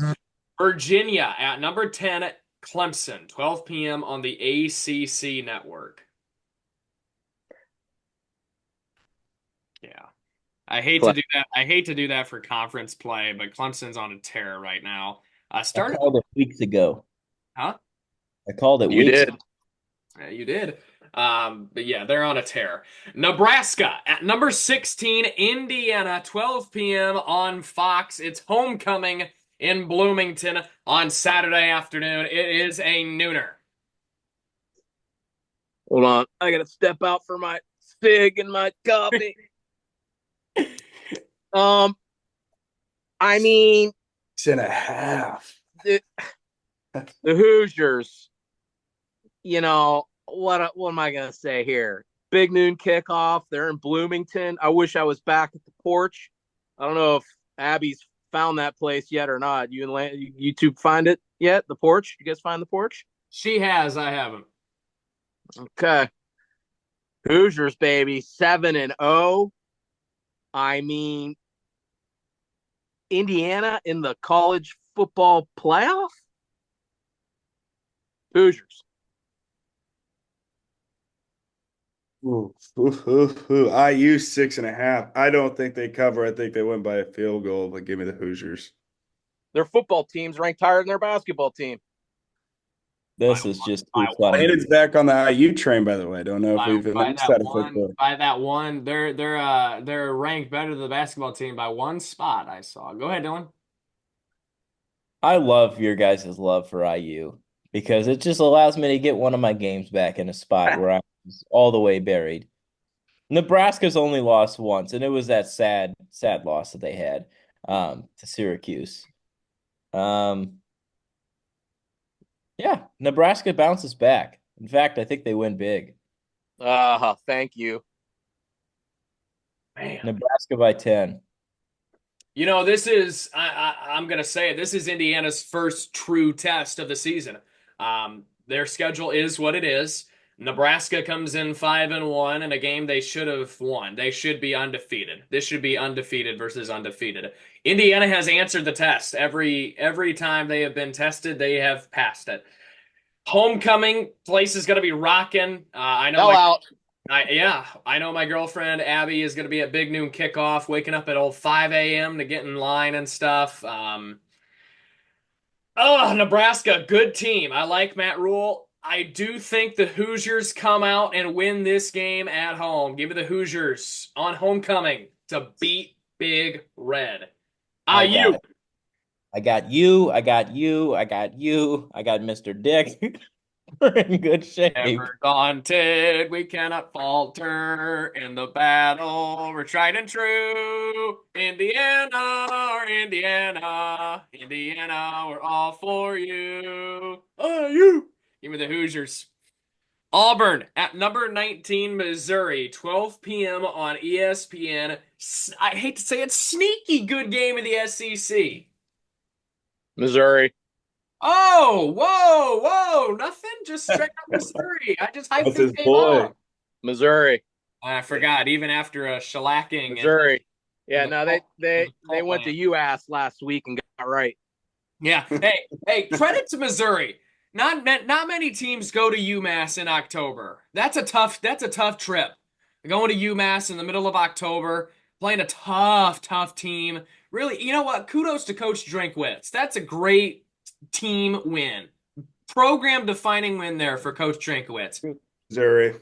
Virginia at number 10, Clemson, 12 p.m. on the ACC network. Yeah. I hate to do that. I hate to do that for conference play, but Clemson's on a tear right now. I called it weeks ago. Huh? I called it You weeks did. ago. Yeah, you did. But yeah, they're on a tear. Nebraska at number 16, Indiana, 12 p.m. on Fox. It's homecoming in Bloomington on Saturday afternoon. It is a nooner. Hold on. I got to step out for my cig and my coffee. I mean, 6.5. the Hoosiers, you know, what am I going to say here? Big noon kickoff. They're in Bloomington. I wish I was back at the porch. I don't know if Abby's found that place yet or not. You two find it yet? The porch? You guys find the porch? She has. I haven't. Okay. Hoosiers, baby. 7-0. I mean, Indiana in the college football playoff? Hoosiers. IU 6.5. I don't think they cover. I think they win by a field goal, but give me the Hoosiers. Their football team's ranked higher than their basketball team. This is just too funny. Landon's back on the IU train, by the way. I don't know if we've by announced that officially. by that one, they're ranked better than the basketball team by one spot. I saw. Go ahead, Dylan. I love your guys' love for IU because it just allows me to get one of my games back in a spot where I was all the way buried. Nebraska's only lost once, and it was that sad loss that they had to Syracuse. Yeah, Nebraska bounces back. In fact, I think they win big. Thank you. Man. Nebraska by 10. You know, this is I'm gonna say it. This is Indiana's first true test of the season. Their schedule is what it is. Nebraska comes in 5-1 in a game they should have won. They should be undefeated. This should be undefeated versus undefeated. Indiana has answered the test. Every time they have been tested, they have passed it. Homecoming, place is going to be rocking. I know. I know my girlfriend Abby is going to be at Big Noon kickoff, waking up at old 5 a.m. to get in line and stuff. Nebraska, good team. I like Matt Rule. I do think the Hoosiers come out and win this game at home. Give me the Hoosiers on homecoming to beat Big Red. IU. I got you. I got Mr. Dick. We're in good shape. Never daunted, we cannot falter in the battle. We're tried and true. Indiana, we're all for you. IU. Give me the Hoosiers. Auburn at number 19, Missouri, 12 p.m. on ESPN. I hate to say it, sneaky good game of the SEC. Missouri. Oh, whoa, nothing. Just straight up Missouri. I just hyped this game up. Missouri. I forgot. Even after a shellacking. Missouri. Yeah, no, they went to UMass last week and got right. Yeah. Hey, credit to Missouri. Not many teams go to UMass in October. That's a tough trip. Going to UMass in the middle of October, playing a tough team. Really, you know what? Kudos to Coach Drinkwitz. That's a great team win. Program defining win there for Coach Drinkwitz. Missouri.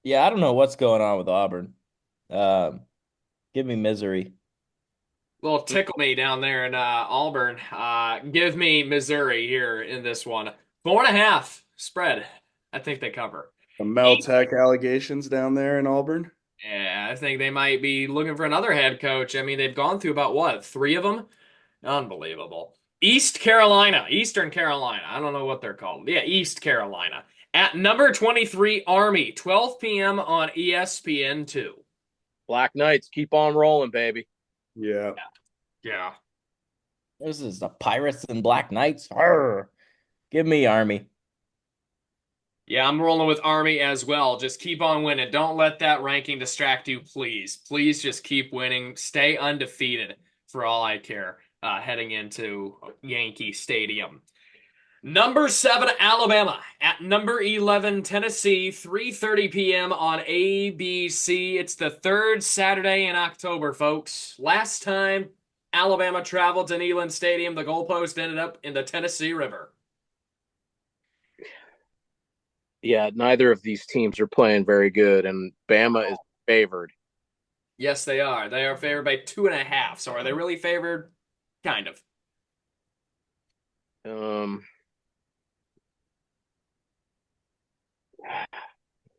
Yeah, I don't know what's going on with Auburn. Give me Missouri. Little tickle me down there in Auburn. Give me Missouri here in this one. 4.5 spread. I think they cover. Some Mel Tech allegations down there in Auburn. Yeah, I think they might be looking for another head coach. I mean, they've gone through about what, three of them? Unbelievable. Eastern Carolina. I don't know what they're called. Yeah, East Carolina. At number 23, Army, 12 p.m. on ESPN2. Black Knights, keep on rolling, baby. Yeah. Yeah. This is the Pirates and Black Knights. Arr. Give me Army. Yeah, I'm rolling with Army as well. Just keep on winning. Don't let that ranking distract you, please. Please just keep winning. Stay undefeated for all I care heading into Yankee Stadium. Number 7, Alabama. At number 11, Tennessee, 3:30 p.m. on ABC. It's the third Saturday in October, folks. Last time Alabama traveled to Neyland Stadium, the goalpost ended up in the Tennessee River. Yeah, neither of these teams are playing very good, and Bama is favored. Yes, they are. They are favored by 2.5. So are they really favored? Kind of.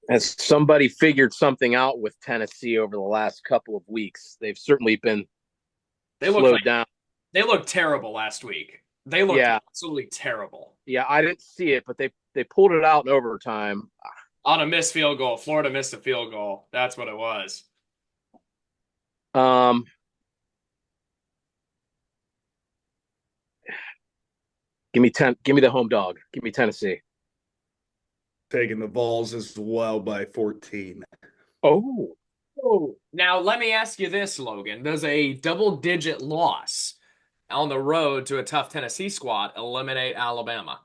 Has somebody figured something out with Tennessee over the last couple of weeks? They've certainly been slowed down. They looked terrible last week. They looked absolutely terrible. Yeah, I didn't see it, but they pulled it out in overtime. On a missed field goal. Florida missed a field goal. That's what it was. Give me the home dog. Give me Tennessee. Taking the Vols as well by 14. Oh. Now, let me ask you this, Logan. Does a double-digit loss on the road to a tough Tennessee squad eliminate Alabama?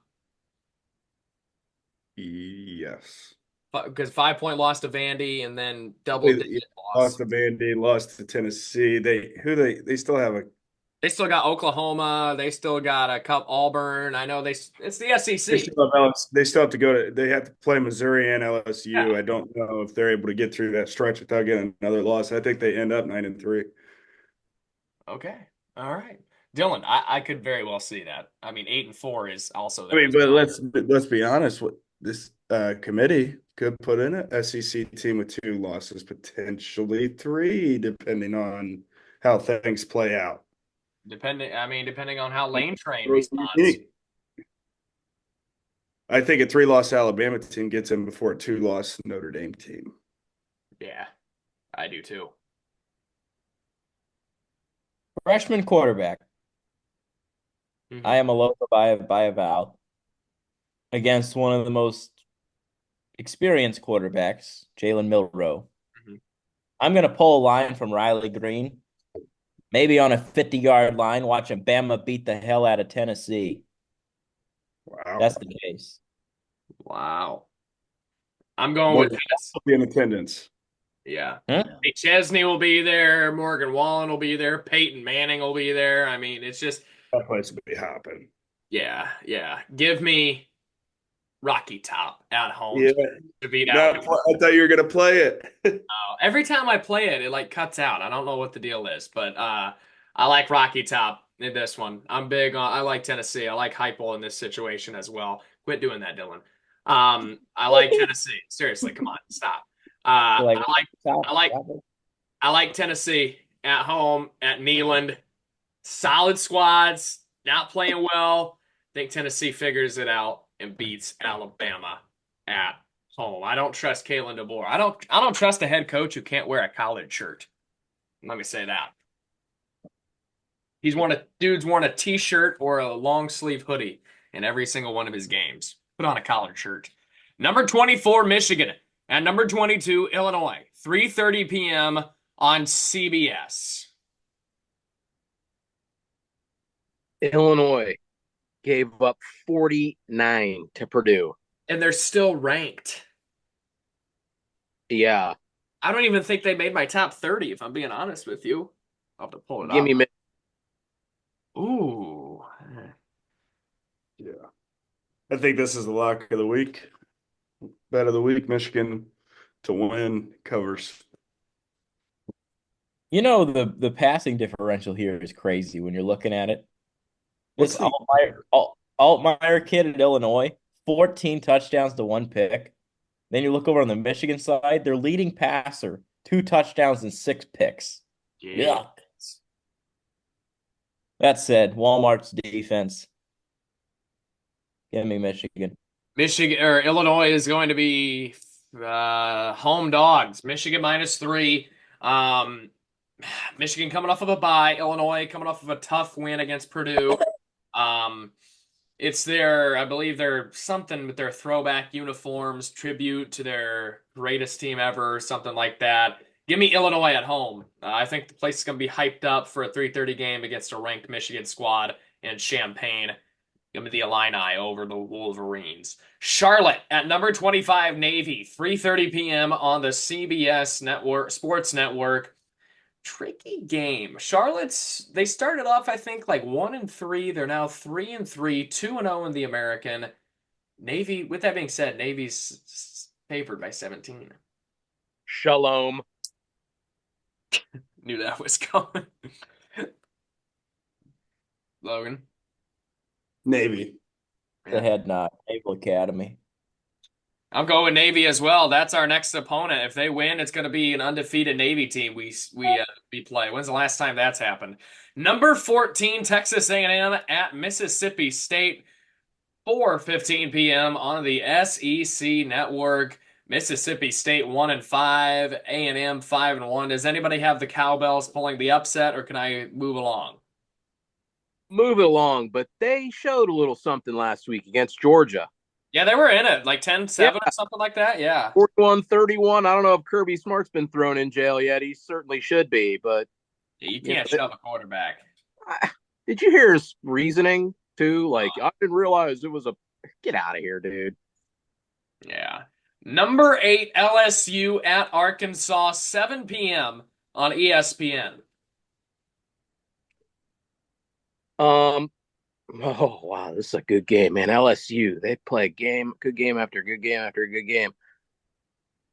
Yes. Because 5-point loss to Vandy and then double-digit loss. Lost to Vandy, lost to Tennessee. They still have a. They still got Oklahoma. They still got a cup Auburn. I know it's the SEC. They still have to go to. They have to play Missouri and LSU. Yeah. I don't know if they're able to get through that stretch without getting another loss. I think they end up 9-3. Okay, all right, Dylan. I could very well see that. I mean, 8-4 is also. I mean, but let's be honest. What this committee could put in a SEC team with 2 losses, potentially 3, depending on how things play out. Depending on how Lane Train responds. I think a 3-loss Alabama team gets in before a 2-loss Notre Dame team. Yeah, I do too. Freshman quarterback. Mm-hmm. I am a local by a vow against one of the most experienced quarterbacks, Jalen Milroe. Mm-hmm. I'm going to pull a line from Riley Green. Maybe on a 50-yard line, watching Bama beat the hell out of Tennessee. Wow. That's the case. Wow. I'm going with Tennessee. Be in attendance. Yeah. Hey, Chesney will be there. Morgan Wallen will be there. Peyton Manning will be there. I mean, it's just. That place will be hopping. Yeah. Give me Rocky Top at home to beat out. I thought you were going to play it. Every time I play it, it like cuts out. I don't know what the deal is, but I like Rocky Top in this one. I like Tennessee. I like Heupel in this situation as well. Quit doing that, Dylan. I like Tennessee. Seriously, come on, stop. I like Tennessee at home at Neyland. Solid squads, not playing well. I think Tennessee figures it out and beats Alabama at home. I don't trust Kalen DeBoer. I don't trust a head coach who can't wear a collared shirt. Let me say that. Dude's worn a t-shirt or a long sleeve hoodie in every single one of his games. Put on a collared shirt. Number 24, Michigan. And number 22, Illinois. 3:30 p.m. on CBS. Illinois gave up 49 to Purdue. And they're still ranked. Yeah. I don't even think they made my top 30, if I'm being honest with you. I'll have to pull it up. Give me. Ooh. Yeah. I think this is the lock of the week. Bet of the week, Michigan to win covers. You know, the passing differential here is crazy when you're looking at it. This Altmaier kid at Illinois, 14 touchdowns to 1 pick. Then you look over on the Michigan side, their leading passer, 2 touchdowns and 6 picks. Yeah. That said, Walmart's defense. Give me Michigan. Michigan or Illinois is going to be home dogs. Michigan -3. Michigan coming off of a bye. Illinois coming off of a tough win against Purdue. It's their, I believe they're something with their throwback uniforms, tribute to their greatest team ever, something like that. Give me Illinois at home. I think the place is going to be hyped up for a 3:30 game against a ranked Michigan squad in Champaign. Give me the Illini over the Wolverines. Charlotte at number 25, Navy, 3:30 p.m. on the CBS network, Sports Network. Tricky game. They started off, I think, like 1-3. They're now 3-3, 2-0 in the American. Navy, with that being said, Navy's favored by 17. Shalom. Knew that was coming. Logan. Navy. They had not. Naval Academy. I'm going Navy as well. That's our next opponent. If they win, it's going to be an undefeated Navy team we play. When's the last time that's happened? Number 14, Texas A&M at Mississippi State, 4:15 p.m. on the SEC network. Mississippi State 1-5, A&M 5-1. Does anybody have the Cowbells pulling the upset, or can I move along? Move it along, but they showed a little something last week against Georgia. Yeah, they were in it, like 10-7 or something like that. Yeah. 41-31. I don't know if Kirby Smart's been thrown in jail yet. He certainly should be, but You can't shove a quarterback. Did you hear his reasoning too? Like, I didn't realize it was a get out of here, dude. Yeah. Number 8, LSU at Arkansas, 7 p.m. on ESPN. Oh wow, this is a good game, man. LSU, they play good game after good game after good game.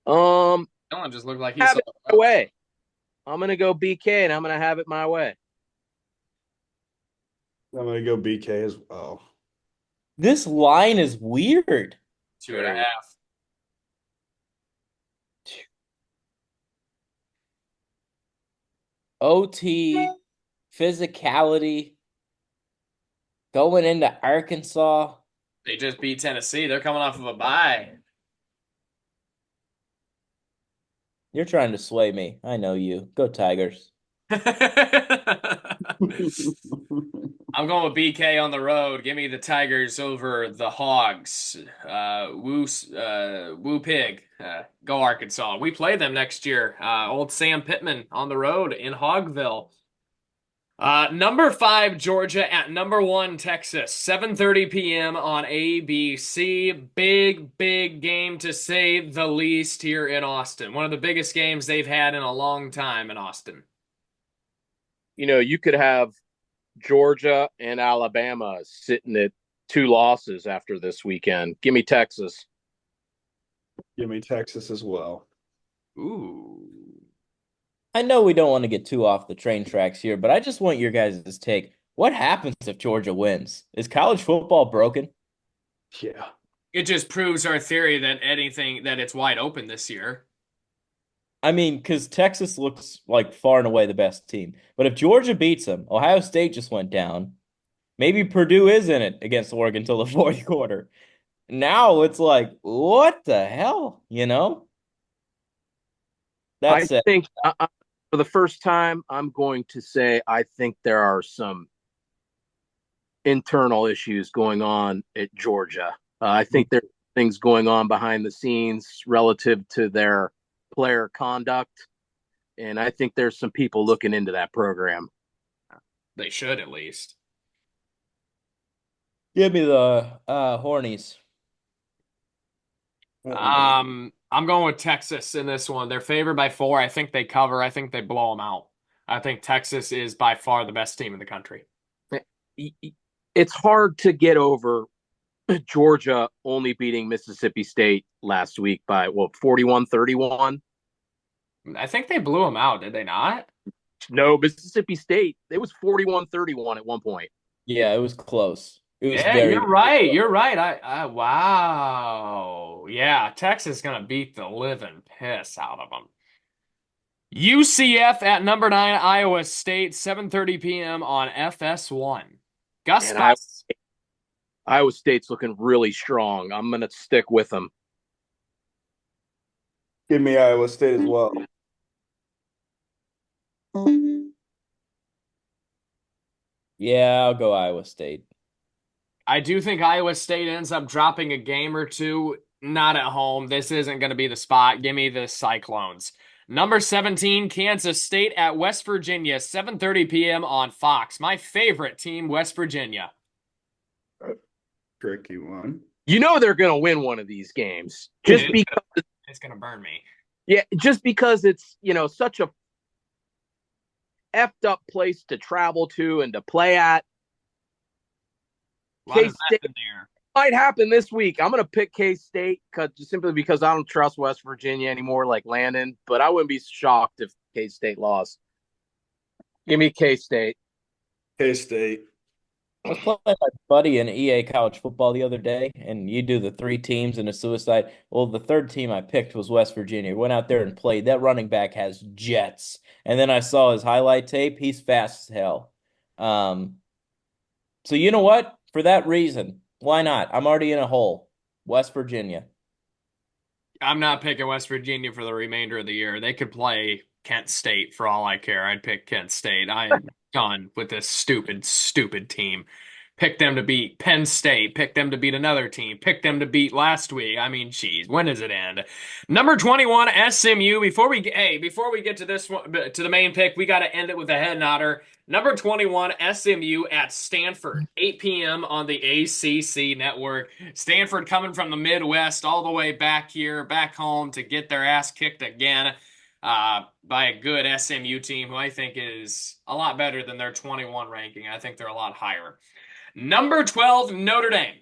Dylan just looked like he's have it my way. I'm gonna go BK, and I'm gonna have it my way. I'm going to go BK as well. This line is weird. 2.5. OT, physicality, going into Arkansas. They just beat Tennessee. They're coming off of a bye. You're trying to sway me. I know you. Go Tigers. I'm going with BK on the road. Give me the Tigers over the Hogs. Woo Pig. Go Arkansas. We play them next year. Old Sam Pittman on the road in Hogville. Number 5, Georgia at number 1, Texas. 7:30 p.m. on ABC. Big game to say the least here in Austin. One of the biggest games they've had in a long time in Austin. You know, you could have Georgia and Alabama sitting at 2 losses after this weekend. Give me Texas. Give me Texas as well. Ooh. I know we don't want to get too off the train tracks here, but I just want your guys' take. What happens if Georgia wins? Is college football broken? Yeah. It just proves our theory that it's wide open this year. I mean, because Texas looks like far and away the best team. But if Georgia beats them, Ohio State just went down. Maybe Purdue is in it against Oregon until the fourth quarter. Now it's like, what the hell? You know? That's I think for the first time, I'm going to say I think there are some internal issues going on at Georgia. I think there are things going on behind the scenes relative to their player conduct, and I think there's some people looking into that program. They should, at least. Give me the Hornies. I'm going with Texas in this one. They're favored by 4. I think they cover. I think they blow them out. I think Texas is by far the best team in the country. It's hard to get over Georgia only beating Mississippi State last week by 41-31. I think they blew them out, did they not? No, Mississippi State, it was 41-31 at one point. Yeah, it was close. It was Yeah, very, you're right. You're right. Wow. Yeah, Texas is gonna beat the living piss out of them. UCF at number 9, Iowa State, 7:30 p.m. on FS1. Gus And Bus. Iowa State's looking really strong. I'm going to stick with them. Give me Iowa State as well. yeah, I'll go Iowa State. I do think Iowa State ends up dropping a game or two. Not at home. This isn't going to be the spot. Give me the Cyclones. Number 17, Kansas State at West Virginia, 7:30 p.m. on Fox. My favorite team, West Virginia. Tricky one. You know they're going to win one of these games just because it's going to burn me. Yeah, just because it's, such a effed up place to travel to and to play at. K-State might happen this week. I'm going to pick K-State simply because I don't trust West Virginia anymore, like Landon. But I wouldn't be shocked if K-State lost. Give me K-State. K-State. I was playing with my buddy in EA college football the other day, and you do the 3 teams and a suicide. Well, the third team I picked was West Virginia. Went out there and played. That running back has jets. And then I saw his highlight tape. He's fast as hell. So you know what? For that reason, why not? I'm already in a hole. West Virginia. I'm not picking West Virginia for the remainder of the year. They could play Kent State for all I care. I'd pick Kent State. I'm done with this stupid, stupid team. Pick them to beat Penn State. Pick them to beat another team. Pick them to beat last week. I mean, geez, when does it end? Number 21, SMU. Before we get to this one, to the main pick, we got to end it with a head nodder. Number 21, SMU at Stanford, 8 p.m. on the ACC network. Stanford coming from the Midwest all the way back here, back home to get their ass kicked again by a good SMU team who I think is a lot better than their 21 ranking. I think they're a lot higher. Number 12, Notre Dame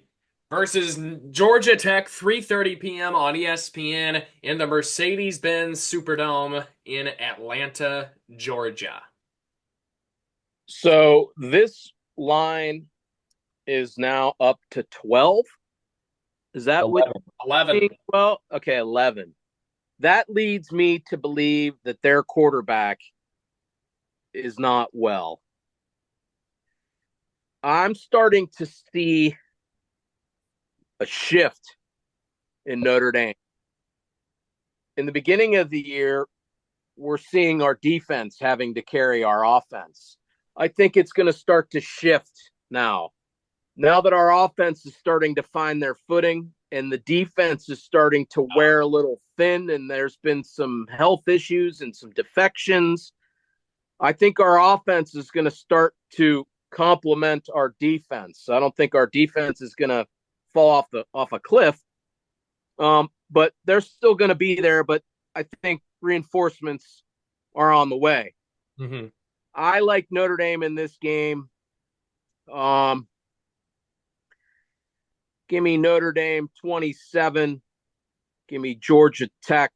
versus Georgia Tech, 3:30 p.m. on ESPN in the Mercedes Benz Superdome in Atlanta, Georgia. So this line is now up to 12. Is that 11? Well, okay, 11. That leads me to believe that their quarterback is not well. I'm starting to see a shift in Notre Dame. In the beginning of the year, we're seeing our defense having to carry our offense. I think it's going to start to shift now. Now that our offense is starting to find their footing and the defense is starting to wear a little thin and there's been some health issues and some defections, I think our offense is going to start to complement our defense. I don't think our defense is going to fall off a cliff, but they're still going to be there. But I think reinforcements are on the way. Mm-hmm. I like Notre Dame in this game. Give me Notre Dame 27. Give me Georgia Tech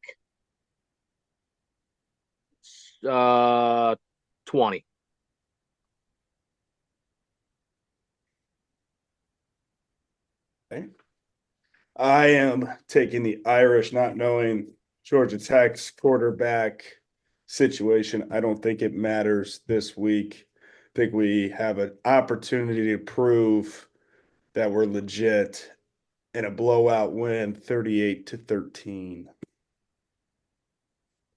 20. Okay. I am taking the Irish, not knowing Georgia Tech's quarterback situation. I don't think it matters this week. I think we have an opportunity to prove that we're legit in a blowout win, 38-13.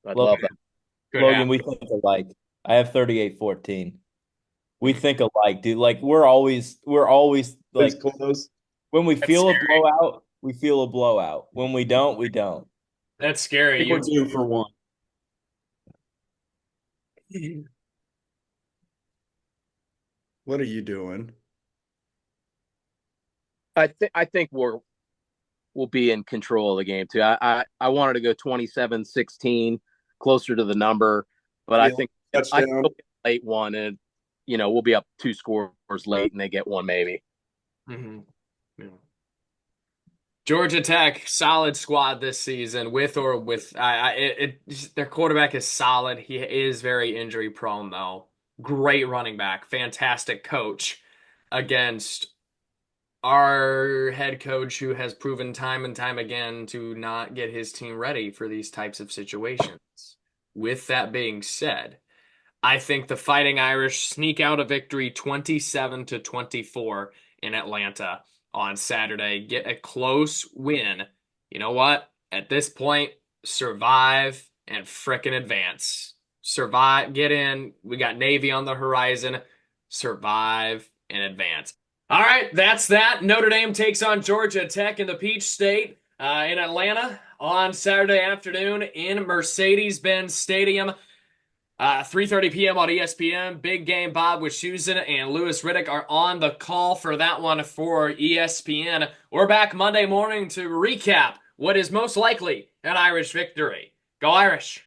I'd love that. Logan, we think alike. I have 38-14. We think alike, dude. Like we're always like close. When we That's feel scary. a blowout, we feel a blowout. When we don't, we don't. That's scary. I think we're due for one. What are you doing? I think we'll be in control of the game too. I wanted to go 27-16, closer to the number, but I think I late one, and we'll be up 2 scores late, and they get one maybe. Mm-hmm. Yeah. Georgia Tech, solid squad this season, with or with their quarterback is solid. He is very injury prone though. Great running back, fantastic coach against our head coach who has proven time and time again to not get his team ready for these types of situations. With that being said, I think the Fighting Irish sneak out a victory 27-24 in Atlanta on Saturday. Get a close win. You know what? At this point, survive and frickin' advance. Survive, get in. We got Navy on the horizon. Survive and advance. All right, that's that. Notre Dame takes on Georgia Tech in the Peach State in Atlanta on Saturday afternoon in Mercedes Benz Stadium. 3:30 p.m. on ESPN. Big game. Bob Wischusen and Louis Riddick are on the call for that one for ESPN. We're back Monday morning to recap what is most likely an Irish victory. Go Irish!